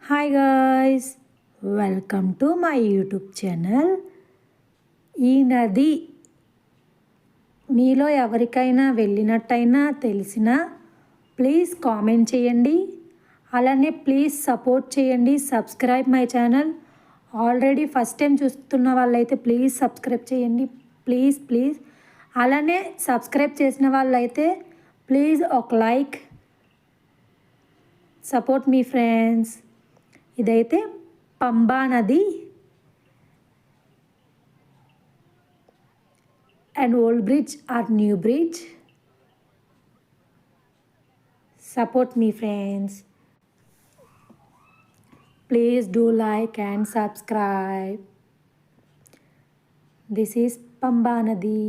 Hi guys, welcome to my YouTube channel. ఈ నది మీలో ఎవరికైనా వెళ్ళినట్టయినా తెలిసినా ప్లీజ్ కామెంట్ చేయండి. అలానే ప్లీజ్ సపోర్ట్ చేయండి. Subscribe my channel. Already first time చూస్తున్న వాళ్ళైతే ప్లీజ్ సబ్స్క్రైబ్ చేయండి. ప్లీజ్ ప్లీజ్ అలానే సబ్స్క్రైబ్ చేసిన వాళ్ళైతే ప్లీజ్ ఒక లైక్, సపోర్ట్ మీ ఫ్రెండ్స్. ఇదైతే పంబా నది and old bridge or new bridge. Support me friends. Please do like and subscribe. This is Pamba Nadi.